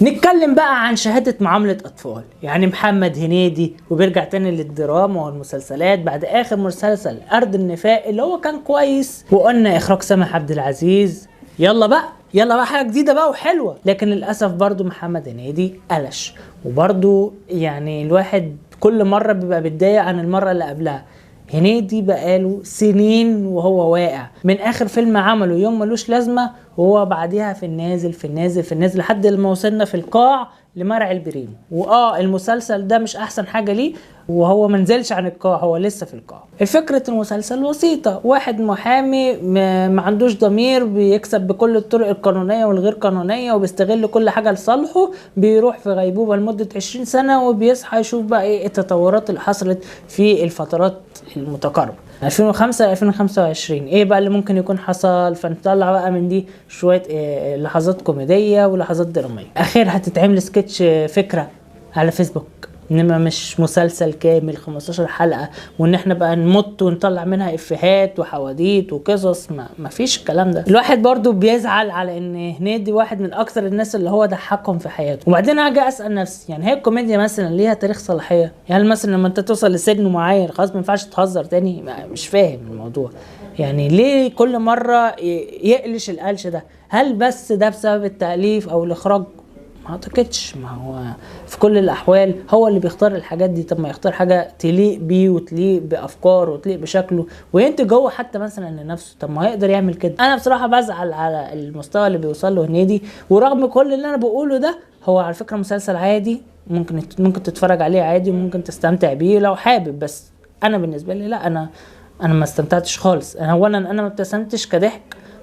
نتكلم بقى عن شهادة معاملة أطفال، يعني محمد هنيدي وبيرجع تاني للدراما والمسلسلات بعد آخر مسلسل أرض النفاق اللي هو كان كويس، وقلنا إخراج سامح عبد العزيز. يلا بقى حاجة جديدة بقى وحلوة، لكن للأسف برضو محمد هنيدي قلش. وبرضو يعني الواحد كل مرة بيبقى بيتضايق عن المرة اللي قبلها. هنيدي بقاله سنين وهو واقع من اخر فيلم عمله يوم ملوش لازمه، وهو بعديها في النازل لحد ما وصلنا في القاع لمرعي البريمو. المسلسل ده مش احسن حاجه ليه، وهو منزلش عن القاع، هو لسه في القاع. الفكرة المسلسل بسيطة، واحد محامي ما عندوش ضمير، بيكسب بكل الطرق القانونية والغير قانونية وبيستغل كل حاجة لصالحه، بيروح في غيبوبة لمدة 20 سنة وبيصحى يشوف بقى ايه التطورات اللي حصلت في الفترات المتقاربة 2005 2025، ايه بقى اللي ممكن يكون حصل. فنطلع بقى من دي شوية لحظات كوميدية ولحظات درامية. اخير هتتعمل سكتش فكرة على فيسبوك، انما مش مسلسل كامل 15 حلقة وان احنا بقى نمط ونطلع منها افيهات وحواديت وقصص. ما فيش الكلام ده. الواحد برضو بيزعل على ان هنيدي واحد من اكثر الناس اللي هو ضحكهم في حياته. وبعدين اجي اسال نفسي، يعني هي الكوميديا مثلا ليها تاريخ صلاحيه؟ يعني مثلا لما انت توصل لسن معين خلاص ما ينفعش تهزر تاني؟ مش فاهم الموضوع. يعني ليه كل مره يقلش القلش ده؟ هل بس ده بسبب التأليف او الاخراج؟ ما اعتقدش. ما هو في كل الاحوال هو اللي بيختار الحاجات دي. طب ما يختار حاجه تليق بيه وتليق بافكاره وتليق بشكله وينتج هو حتى مثلا لنفسه. طب ما هيقدر يعمل كده. انا بصراحه بزعل على المستوى اللي بيوصل له هنيدي، ورغم كل اللي انا بقوله ده هو على فكره مسلسل عادي، ممكن تتفرج عليه عادي وممكن تستمتع بيه لو حابب. بس انا بالنسبه لي لا، انا ما استمتعتش خالص. اولا انا ما ابتسمتش كضحك،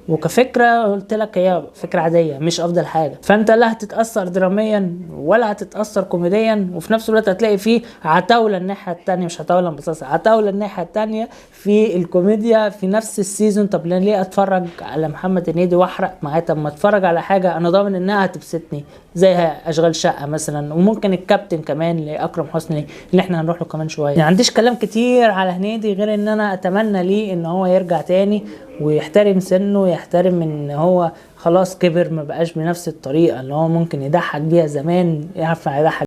وكفكرة قلت لك هي فكرة عادية مش افضل حاجة. فانت لا هتتأثر دراميا ولا هتتأثر كوميديا، وفي نفس الوقت هتلاقي فيه عتاولة الناحية التانية، مش عتاولة بس عتاولة الناحية التانية في الكوميديا في نفس السيزون. طب ليه اتفرج على محمد هنيدي واحرق معاه؟ طب ما اتفرج على حاجة انا ضامن انها هتبسطني زي اشغال شقة مثلا، وممكن الكابتن كمان لاكرم حسني اللي احنا هنروح له كمان شوية. يعني عنديش كلام كتير على هنيدي غير ان انا اتمنى ليه ان هو يرجع تاني ويحترم سنه، ويحترم ان هو خلاص كبر، ما بقاش بنفس الطريقة اللي هو ممكن يضحك بيها زمان يعرف يضحك